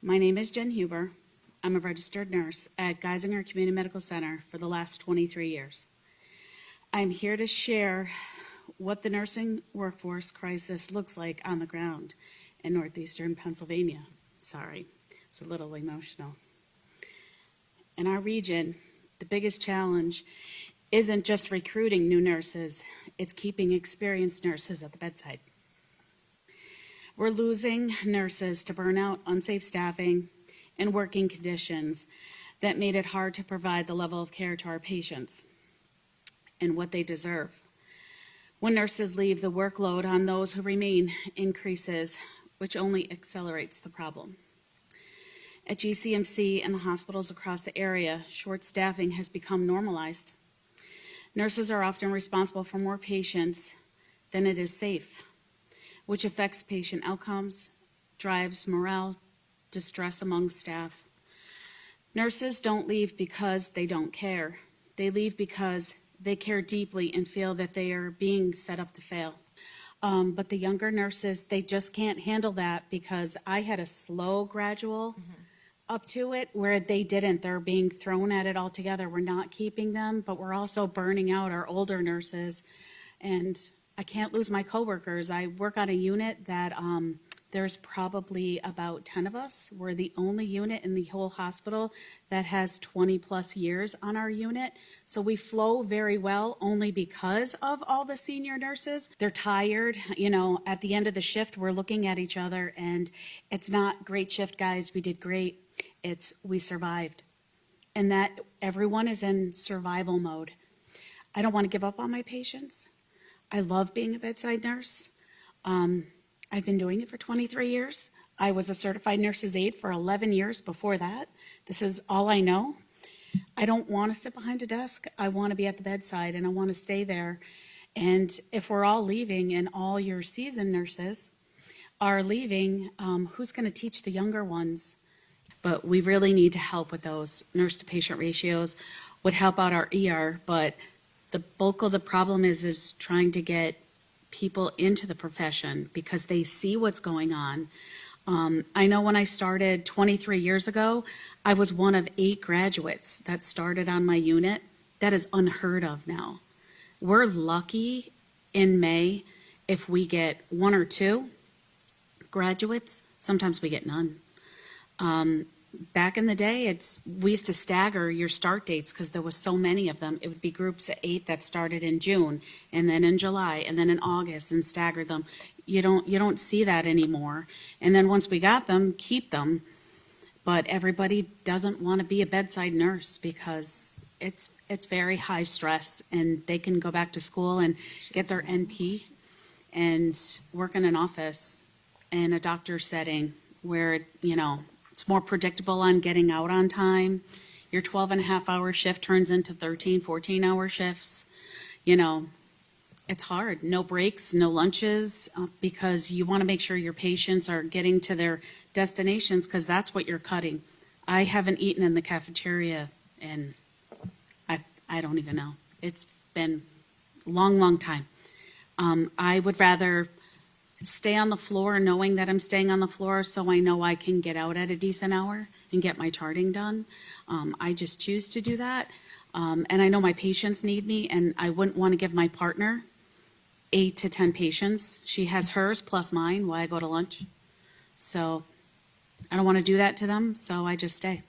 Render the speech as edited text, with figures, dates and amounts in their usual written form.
My name is Jen Huber. I'm a registered nurse at Geisinger Community Medical Center for the last 23 years. I'm here to share what the nursing workforce crisis looks like on the ground in northeastern Pennsylvania. Sorry, it's a little emotional. In our region, the biggest challenge isn't just recruiting new nurses, it's keeping experienced nurses at the bedside. We're losing nurses to burnout, unsafe staffing, and working conditions that made it hard to provide the level of care to our patients and what they deserve. When nurses leave, the workload on those who remain increases, which only accelerates the problem. At GCMC and the hospitals across the area, short staffing has become normalized. Nurses are often responsible for more patients than it is safe, which affects patient outcomes, drives morale, distress among staff. Nurses don't leave because they don't care. They leave because they care deeply and feel that they are being set up to fail. But the younger nurses, they just can't handle that because I had a slow, gradual up to it where they didn't. They're being thrown at it altogether. We're not keeping them, but we're also burning out our older nurses. And I can't lose my coworkers. I work on a unit that there's probably about 10 of us. We're the only unit in the whole hospital that has 20 plus years on our unit. So we flow very well only because of all the senior nurses. They're tired. You know, at the end of the shift, we're looking at each other and it's not great shift, guys. We did great. It's we survived. And that everyone is in survival mode. I don't want to give up on my patients. I love being a bedside nurse. I've been doing it for 23 years. I was a certified nurse's aide for 11 years before that. This is all I know. I don't want to sit behind a desk. I want to be at the bedside and I want to stay there. And if we're all leaving and all your seasoned nurses are leaving, who's going to teach the younger ones? But we really need to help with those nurse to patient ratios, would help out our ER, but the bulk of the problem is trying to get people into the profession because they see what's going on. I know when I started 23 years ago, I was one of 8 graduates that started on my unit. That is unheard of now. We're lucky in May if we get 1 or 2 graduates. Sometimes we get none. Back in the day, we used to stagger your start dates because there was so many of them. It would be groups of 8 that started in June, and then in July, and then in August, and stagger them. You don't see that anymore. And then once we got them, keep them. But everybody doesn't want to be a bedside nurse because it's very high stress, and they can go back to school and get their NP and work in an office in a doctor's setting where it's more predictable on getting out on time. Your 12-and-a-half-hour shift turns into 13, 14-hour shifts. It's hard. No breaks, no lunches, because you want to make sure your patients are getting to their destinations because that's what you're cutting. I haven't eaten in the cafeteria and I don't even know. It's been a long, long time. I would rather stay on the floor knowing that I'm staying on the floor so I know I can get out at a decent hour and get my charting done. I just choose to do that. And I know my patients need me, and I wouldn't want to give my partner 8 to 10 patients. She has hers plus mine while I go to lunch. So I don't want to do that to them, so I just stay.